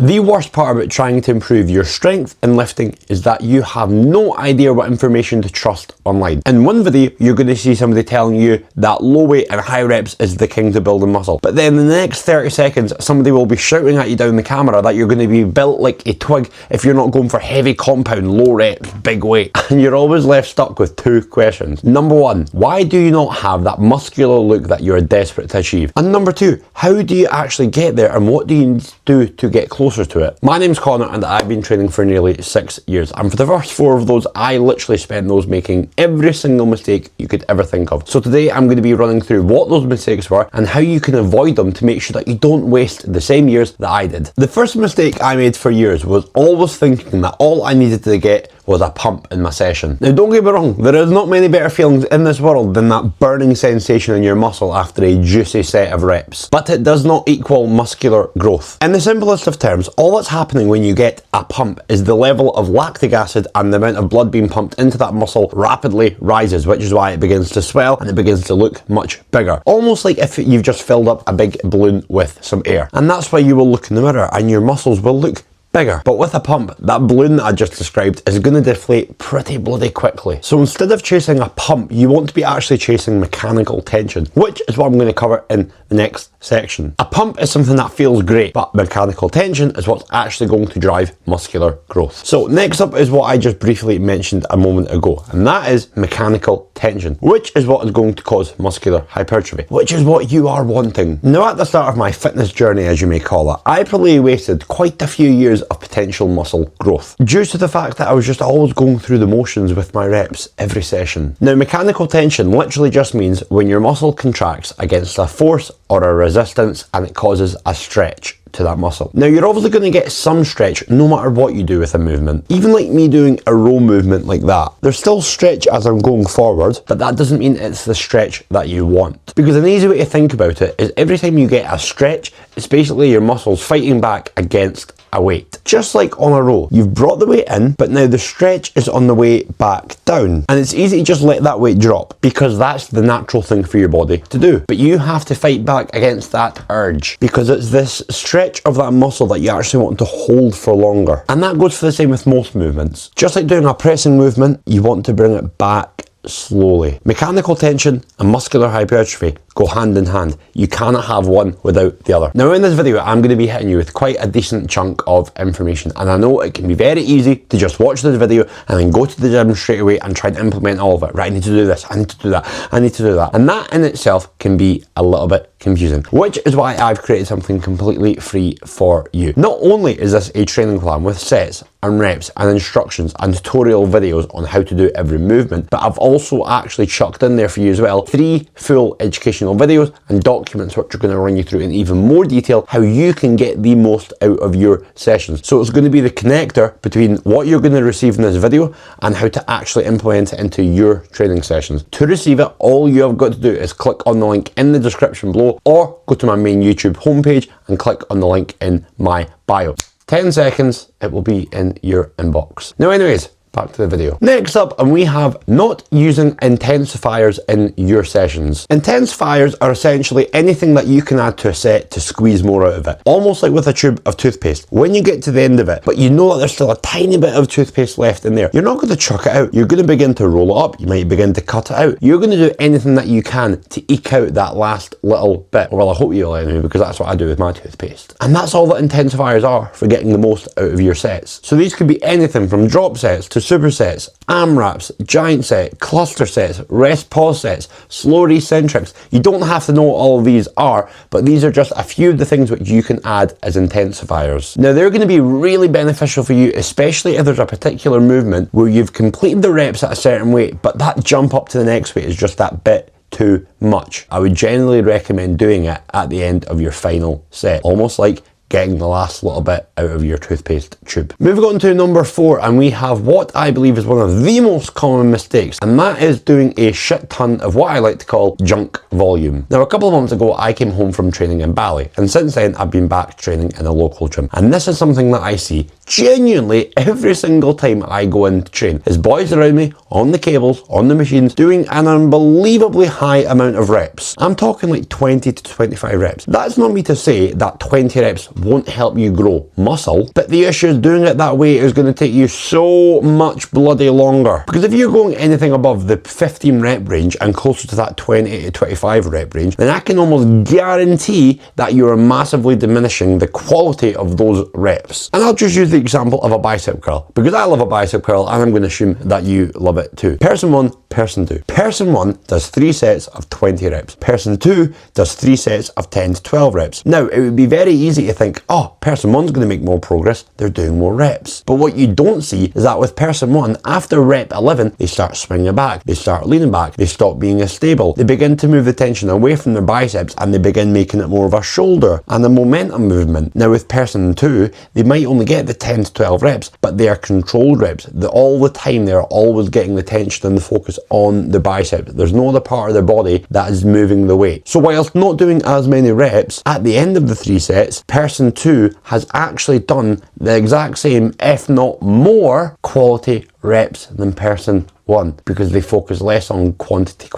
The worst part about trying to improve your strength in lifting is that you have no idea what information to trust online. In one video, you're going to see somebody telling you that low weight and high reps is the king to building muscle. But then in the next 30 seconds, somebody will be shouting at you down the camera that you're going to be built like a twig if you're not going for heavy compound, low reps, big weight. And you're always left stuck with two questions. Number one, why do you not have that muscular look that you're desperate to achieve? And number two, how do you actually get there and what do you need to do to get closer to it? My name's Connor and I've been training for nearly 6 years. And for the first 4 of those, I literally spent those making every single mistake you could ever think of. So today I'm going to be running through what those mistakes were and how you can avoid them to make sure that you don't waste the same years that I did. The first mistake I made for years was always thinking that all I needed to get was a pump in my session. Now don't get me wrong, there is not many better feelings in this world than that burning sensation in your muscle after a juicy set of reps. But it does not equal muscular growth. In the simplest of terms, all that's happening when you get a pump is the level of lactic acid and the amount of blood being pumped into that muscle rapidly rises, which is why it begins to swell and it begins to look much bigger. Almost like if you've just filled up a big balloon with some air. And that's why you will look in the mirror and your muscles will look bigger. But with a pump, that balloon that I just described is going to deflate pretty bloody quickly. So instead of chasing a pump, you want to be actually chasing mechanical tension, which is what I'm going to cover in the next section. A pump is something that feels great, but mechanical tension is what's actually going to drive muscular growth. So next up is what I just briefly mentioned a moment ago, and that is mechanical tension, which is what is going to cause muscular hypertrophy, which is what you are wanting. Now at the start of my fitness journey, as you may call it, I probably wasted quite a few years of potential muscle growth due to the fact that I was just always going through the motions with my reps every session. Now mechanical tension literally just means when your muscle contracts against a force or a resistance and it causes a stretch to that muscle. Now you're obviously going to get some stretch no matter what you do with a movement. Even like me doing a row movement like that, there's still stretch as I'm going forward, but that doesn't mean it's the stretch that you want. Because an easy way to think about it is every time you get a stretch, it's basically your muscles fighting back against a weight. Just like on a row, you've brought the weight in, but now the stretch is on the way back down. And it's easy to just let that weight drop because that's the natural thing for your body to do. But you have to fight back against that urge because it's this stretch of that muscle that you actually want to hold for longer. And that goes for the same with most movements. Just like doing a pressing movement, you want to bring it back slowly. Mechanical tension and muscular hypertrophy go hand in hand. You cannot have one without the other. Now in this video, I'm going to be hitting you with quite a decent chunk of information, and I know it can be very easy to just watch this video and then go to the gym straight away and try and implement all of it. Right, I need to do this, I need to do that, I need to do that. And that in itself can be a little bit confusing, which is why I've created something completely free for you. Not only is this a training plan with sets and reps and instructions and tutorial videos on how to do every movement, but I've also actually chucked in there for you as well 3 full educational videos and documents which are going to run you through in even more detail how you can get the most out of your sessions. So it's going to be the connector between what you're going to receive in this video and how to actually implement it into your training sessions. To receive it, all you have got to do is click on the link in the description below or go to my main YouTube homepage and click on the link in my bio. 10 seconds, it will be in your inbox. Now anyways, back to the video. Next up, and we have not using intensifiers in your sessions. Intensifiers are essentially anything that you can add to a set to squeeze more out of it. Almost like with a tube of toothpaste. When you get to the end of it, but you know that there's still a tiny bit of toothpaste left in there, you're not going to chuck it out. You're going to begin to roll it up. You might begin to cut it out. You're going to do anything that you can to eke out that last little bit. Well, I hope you will anyway, because that's what I do with my toothpaste. And that's all that intensifiers are for getting the most out of your sets. So these could be anything from drop sets to supersets, AMRAPs, giant set, cluster sets, rest pause sets, slow eccentrics. You don't have to know what all of these are, but these are just a few of the things which you can add as intensifiers. Now they're going to be really beneficial for you, especially if there's a particular movement where you've completed the reps at a certain weight, but that jump up to the next weight is just that bit too much. I would generally recommend doing it at the end of your final set, almost like getting the last little bit out of your toothpaste tube. Moving on to number 4, and we have what I believe is one of the most common mistakes, and that is doing a shit ton of what I like to call junk volume. Now a couple of months ago I came home from training in Bali, and since then I've been back training in a local gym, and this is something that I see genuinely every single time I go in to train, is boys around me on the cables, on the machines, doing an unbelievably high amount of reps. I'm talking like 20 to 25 reps. That's not me to say that 20 reps won't help you grow muscle, but the issue is doing it that way is going to take you so much bloody longer. Because if you're going anything above the 15 rep range and closer to that 20 to 25 rep range, then I can almost guarantee that you are massively diminishing the quality of those reps. And I'll just use the example of a bicep curl, because I love a bicep curl and I'm going to assume that you love it too. Person 1, person 2. Person 1 does 3 sets of 20 reps. Person 2 does 3 sets of 10 to 12 reps. Now, it would be very easy to think, oh, person 1's going to make more progress, they're doing more reps. But what you don't see is that with person 1, after rep 11, they start swinging back, they start leaning back, they stop being as stable, they begin to move the tension away from their biceps and they begin making it more of a shoulder and a momentum movement. Now with person 2, they might only get the 10 to 12 reps, but they are controlled reps. All the time they're always getting the tension and the focus on the biceps. There's no other part of their body that is moving the weight. So whilst not doing as many reps, at the end of the 3 sets, person 2 has actually done the exact same, if not more, quality reps than person 1, because they focus less on quantity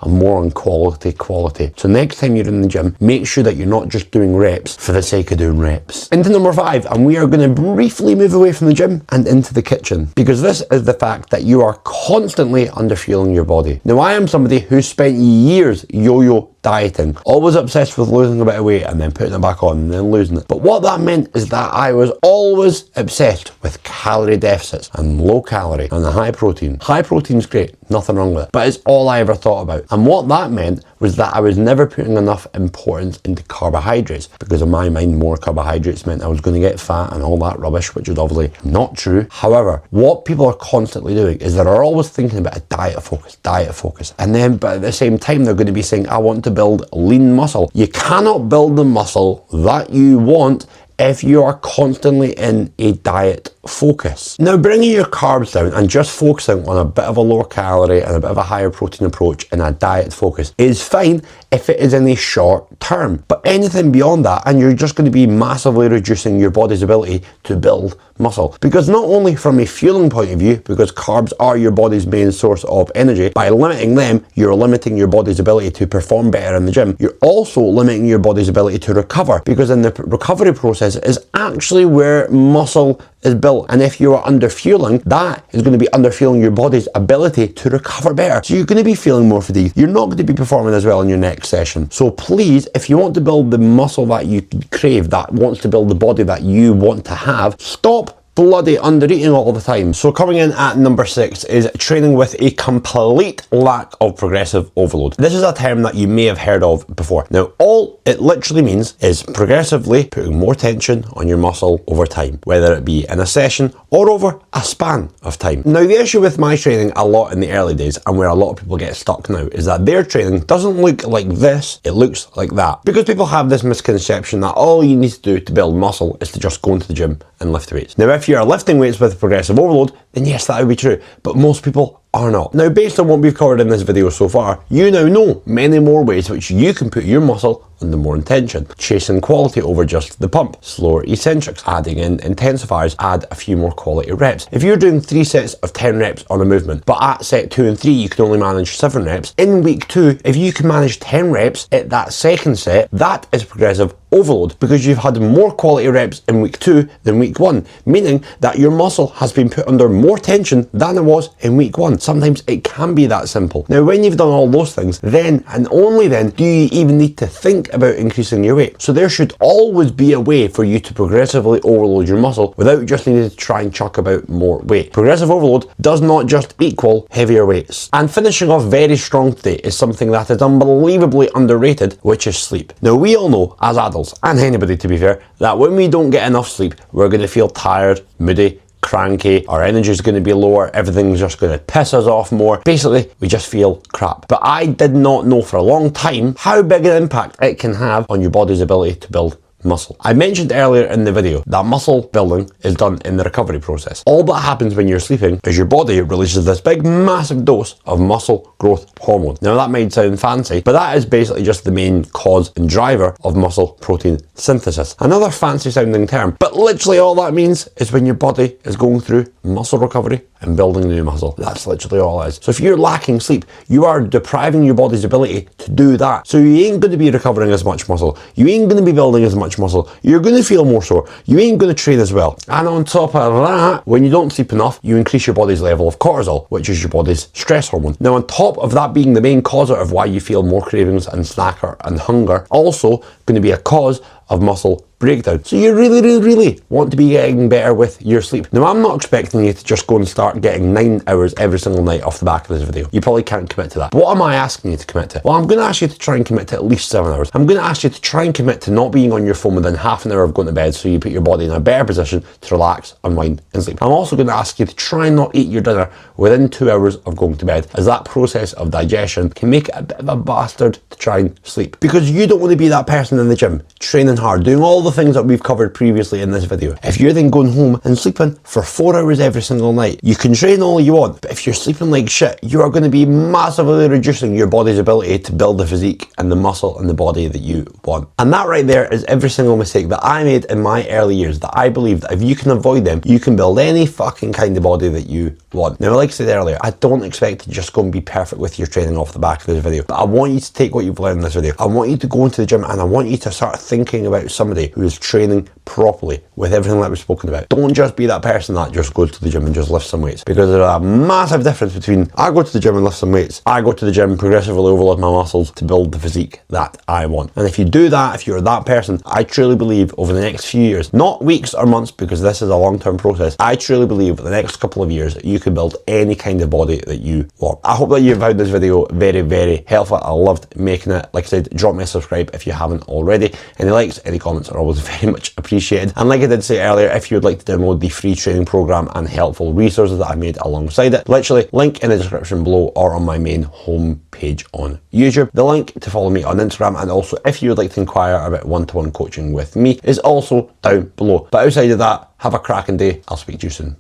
and more on quality. So next time you're in the gym, make sure that you're not just doing reps for the sake of doing reps. Into number 5, and we are going to briefly move away from the gym and into the kitchen, because this is the fact that you are constantly underfueling your body. Now I am somebody who spent years yo-yo dieting, always obsessed with losing a bit of weight and then putting it back on and then losing it. But what that meant is that I was always obsessed with calorie deficits and low calorie and high protein. High protein's great, nothing wrong with it, but it's all I ever thought about. And what that meant was that I was never putting enough importance into carbohydrates, because in my mind more carbohydrates meant I was going to get fat and all that rubbish, which is obviously not true. However, what people are constantly doing is they're always thinking about a diet focus, and then but at the same time they're going to be saying, I want to build lean muscle. You cannot build the muscle that you want if you are constantly in a diet focus. Now, bringing your carbs down and just focusing on a bit of a lower calorie and a bit of a higher protein approach in a diet focus is fine if it is in the short term. But anything beyond that, and you're just going to be massively reducing your body's ability to build muscle. Because not only from a fueling point of view, because carbs are your body's main source of energy, by limiting them, you're limiting your body's ability to perform better in the gym. You're also limiting your body's ability to recover, because in the recovery process is actually where muscle is built. And if you are underfueling, that is going to be underfueling your body's ability to recover better. So you're going to be feeling more fatigued. You're not going to be performing as well in your next session. So please, if you want to build the muscle that you crave, that wants to build the body that you want to have, stop bloody undereating all the time. So coming in at number 6 is training with a complete lack of progressive overload. This is a term that you may have heard of before. Now, all it literally means is progressively putting more tension on your muscle over time, whether it be in a session or over a span of time. Now, the issue with my training a lot in the early days, and where a lot of people get stuck now, is that their training doesn't look like this, it looks like that. Because people have this misconception that all you need to do to build muscle is to just go into the gym and lift weights. Now, if you are lifting weights with progressive overload, then yes, that would be true, but most people are not. Now, based on what we've covered in this video so far, you now know many more ways which you can put your muscle under more intention. Chasing quality over just the pump, slower eccentrics, adding in intensifiers, add a few more quality reps. If you're doing 3 sets of 10 reps on a movement, but at set 2 and 3 you can only manage 7 reps, in week 2, if you can manage 10 reps at that second set, that is progressive overload, because you've had more quality reps in week 2 than week 1, meaning that your muscle has been put under more tension than it was in week 1. Sometimes it can be that simple. Now, when you've done all those things, then and only then do you even need to think about increasing your weight. So there should always be a way for you to progressively overload your muscle without just needing to try and chuck about more weight. Progressive overload does not just equal heavier weights. And finishing off very strong today is something that is unbelievably underrated, which is sleep. Now, we all know as adults, and anybody to be fair, that when we don't get enough sleep, we're going to feel tired, moody, cranky, our energy is going to be lower, everything's just going to piss us off more. Basically, we just feel crap. But I did not know for a long time how big an impact it can have on your body's ability to build muscle. I mentioned earlier in the video that muscle building is done in the recovery process. All that happens when you're sleeping is your body releases this big massive dose of muscle growth hormone. Now that might sound fancy, but that is basically just the main cause and driver of muscle protein synthesis. Another fancy sounding term, but literally all that means is when your body is going through muscle recovery and building new muscle. That's literally all it is. So if you're lacking sleep, you are depriving your body's ability to do that. So you ain't going to be recovering as much muscle. You ain't going to be building as much muscle. You're going to feel more sore. You ain't going to train as well. And on top of that, when you don't sleep enough, you increase your body's level of cortisol, which is your body's stress hormone. Now, on top of that being the main cause of why you feel more cravings and snacker and hunger, also going to be a cause of muscle breakdown. So you really want to be getting better with your sleep. Now, I'm not expecting you to just go and start getting 9 hours every single night off the back of this video. You probably can't commit to that. What am I asking you to commit to? Well, I'm going to ask you to try and commit to at least 7 hours. I'm going to ask you to try and commit to not being on your phone within half an hour of going to bed, so you put your body in a better position to relax, unwind and sleep. I'm also going to ask you to try and not eat your dinner within 2 hours of going to bed, as that process of digestion can make it a bit of a bastard to try and sleep. Because you don't want to be that person in the gym, training hard, doing all the things that we've covered previously in this video. If you're then going home and sleeping for 4 hours every single night, you can train all you want, but if you're sleeping like shit, you are going to be massively reducing your body's ability to build the physique and the muscle and the body that you want. And that right there is every single mistake that I made in my early years, that I believe that if you can avoid them, you can build any fucking kind of body that you want. Now, like I said earlier, I don't expect to just go and be perfect with your training off the back of this video, but I want you to take what you've learned in this video. I want you to go into the gym and I want you to start thinking about somebody who is training properly with everything that we've spoken about. Don't just be that person that just goes to the gym and just lifts some weights, because there's a massive difference between I go to the gym and lift some weights, I go to the gym, progressively overload my muscles to build the physique that I want. And if you do that, if you're that person, I truly believe over the next few years, not weeks or months, because this is a long-term process, I truly believe the next couple of years you can build any kind of body that you want. I hope that you found this video very helpful. I loved making it. Like I said, drop me a subscribe if you haven't already. Any likes, any comments are always very much appreciated. And like I did say earlier, if you'd like to download the free training program and helpful resources that I made alongside it, literally link in the description below or on my main home page on YouTube. The link to follow me on Instagram, and also if you would like to inquire about one-to-one coaching with me, is also down below. But outside of that, have a cracking day. I'll speak to you soon.